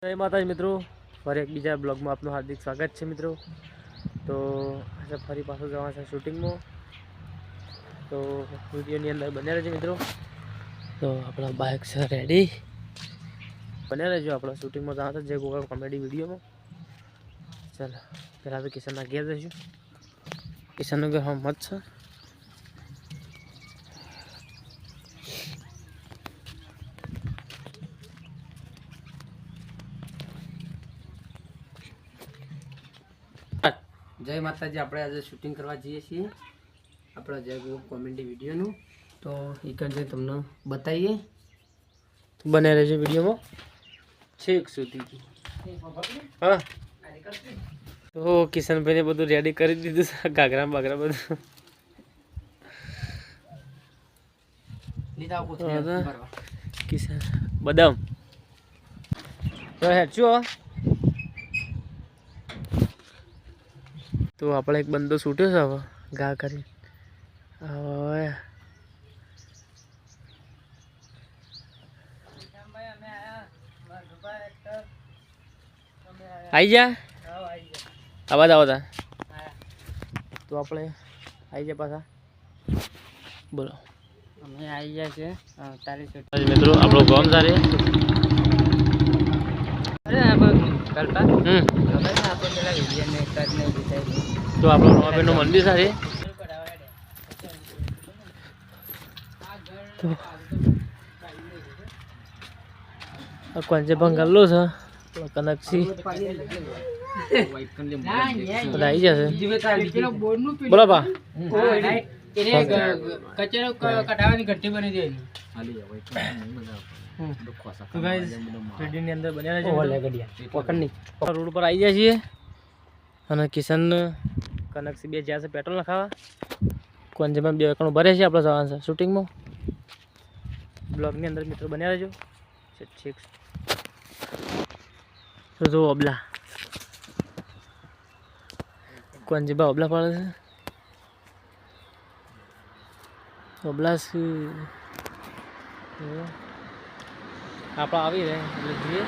જય માતાજી મિત્રો, ફરી એક બીજા બ્લોગમાં આપનું હાર્દિક સ્વાગત છે મિત્રો। તો આજે ફરી પાછું જવાનું છે શૂટિંગમાં, તો વિડીયોની અંદર બન્યા રહેજો મિત્રો। તો આપણા બાઇક છે રેડી, બન્યા રહેજો આપણા શૂટિંગમાં જવાનું છે જે ગોગલ કોમેડી વિડીયોમાં। ચાલો પહેલાં તો કિશનના ઘેર જઈશું। કિશનનું ઘર મત છે। जय माताजी। આપણે આજે શૂટિંગ કરવા જઈએ છીએ આપણા જય ગોગલ કોમેડી વિડીયોનું, તો એ કરીને તમને બતાવીએ। બને રહેજો વિડીયોમાં છેક સુધી। હા, તો કિશનભાઈને બધું રેડી કરી દીધું છે, ઘાઘરા બાઘરા બધું લીધા કોથળી ભરવા। કિશન બદામ તો હેચું તો આપણે એક બંદો છૂટ્યો છે હવે ઘા કરી હવે આવી જા આવાજ આવતા તો આપણે આવી જાય પાછા બોલો અમે આવી ગયા છે તારી મિત્રો આપણો ગામ સારે કરતા તો આપણો રમાબેનનું મંદિર સારે તો કોંજે બંગાલો છે કનકસી બધા આવી જશે બોલો બા કચરો કઢાવવાની ઘટ્ટી બની જાય તો ગાઈસ વિડિયોની અંદર બન્યા રહેજો પકડની રોડ પર આવી જાય છીએ અને કિશન કનકસી બે જ્યાં છે પેટ્રોલ નખાવા કોંજેમાં બે એકણું ભરે છે આપણે જવાનું છે શૂટિંગમાં બ્લોગની અંદર મિત્રો બન્યા રહેજો ઠીક તો જો અબલા કોંજેબા અબલા પડે છે અબલા આપણે આવી રહે એટલે જોઈએ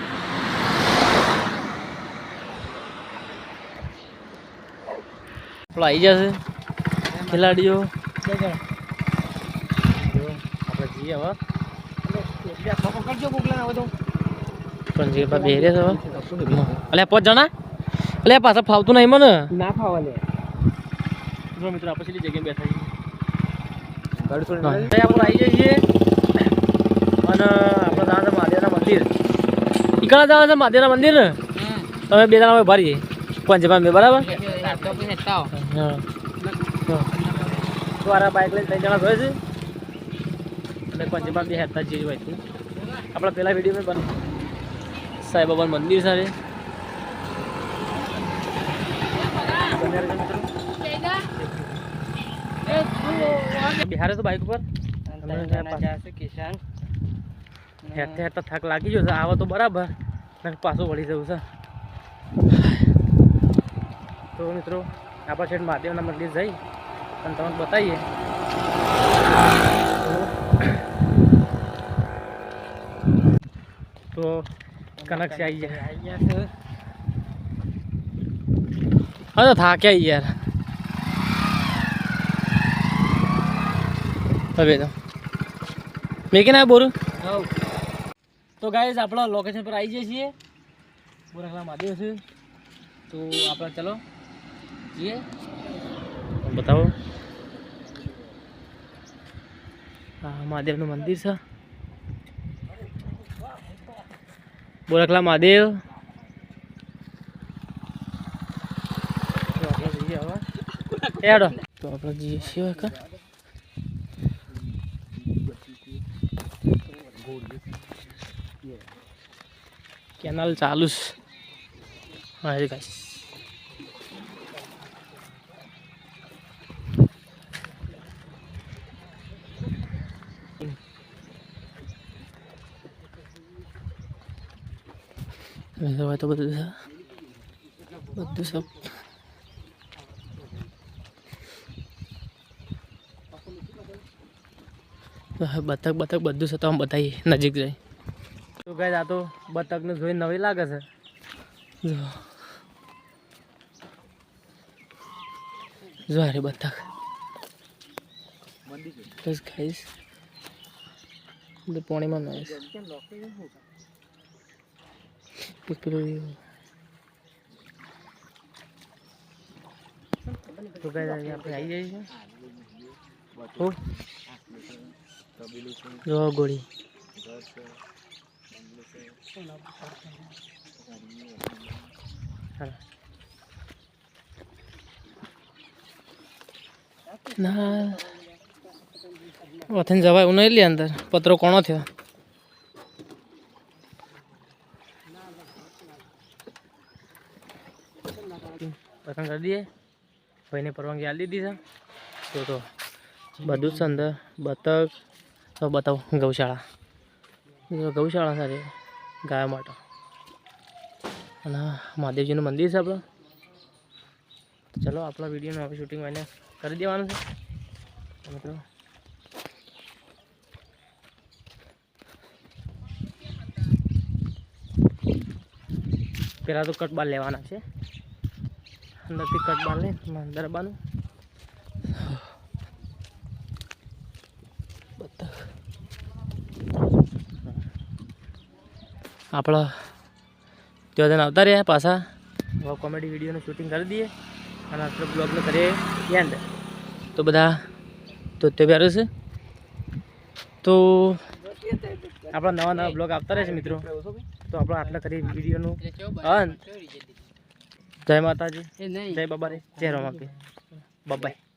આપણે આવી જશે ખેલાડીઓ આપણે જઈએ હવે પણ જે બેરે છે અલ્યા 5 જણા અલ્યા પાછા ફાવતું નહીં મને ના ફાવા લે જો મિત્રો આપણે સીધી જગ્યાએ બેઠા છીએ આપણે આવી જઈએ અને આપણે જવાનું છે મહાદેવના મંદિર ઈકડા જવાનું છે મહાદેવના મંદિર ને તમે બે જણા ભરીએ પંચમાં મેં બરાબર હા તમારા બાઇક લઈને 3 જણા હોય છે અને પંચમાં બે હેરતા જેવી હોય છે આપણા પહેલા વિડીયોમાં બને સાંઈ બાબાનું મંદિર સારે બિહારે તો બાઇક ઉપર કિસાન હેરતા હેરતા થાક લાગી ગયો છે આવો તો બરાબર પાછું વળી જવું છે તો મિત્રો આપણા છેડ મહાદેવના મંદિર જઈ અને તમને બતાવીએ તો કનકસી આવી ગયા છે હા તો થાક્યા યાર હવે તો મેં કે ના બોરું તો ગાઈઝ આપણા લોકેશન પર આવી જઈએ છીએ બોરાખલા મહાદેવ છે તો આપણે ચલો જઈએ બતાવો હા મહાદેવનું મંદિર છે બોરાખલા મહાદેવ તો આપણે જઈએ હવે હેડો તો આપણે જઈએ છીએ કેનાલ ચાલુ છે હા ગાઈસ તો બધું સબ બતક બધું છે તો આમ બતાવીએ નજીક જાય તો ગાઈસ આ તો બતકને જોઈને નવી લાગે છે. જો જો અરે બતક બસ ગાઈસ પાણીમાં નાઈસ તો ગાઈસ આપણે આવી જઈએ છીએ. જો ગોળી ના વથન જવાય એવું નહીં લે અંદર પતરો કોણો થયો પસંદ કરી દઈએ ભાઈને પરવાનગી આપી દીધી છે. તો બધું જ છે અંદર બતક તો બતાવો ગૌશાળા સારી ગાયો માટે અને મહાદેવજીનું મંદિર છે આપણું. તો ચલો આપણા વિડીયોનું હવે શૂટિંગ એને કરી દેવાનું છે મિત્રો. પહેલાં તો કટ બાર લેવાના છે અંદરથી કટ બાર લે અંદર બાનું આપણા ત્યાં આવતા રહ્યા પાછા હવે કોમેડી વિડીયોનું શૂટિંગ કરી દઈએ અને આપણે બ્લોગને કરીએ એન્ડ. તો બધા તો તે પ્યારું છે તો આપણા નવા બ્લોગ આવતા રહેશે મિત્રો. તો આપણે આટલા કરી વિડીયોનું અંત. જય માતાજી, જય બાબા રે, જય રામ આપી, બાય.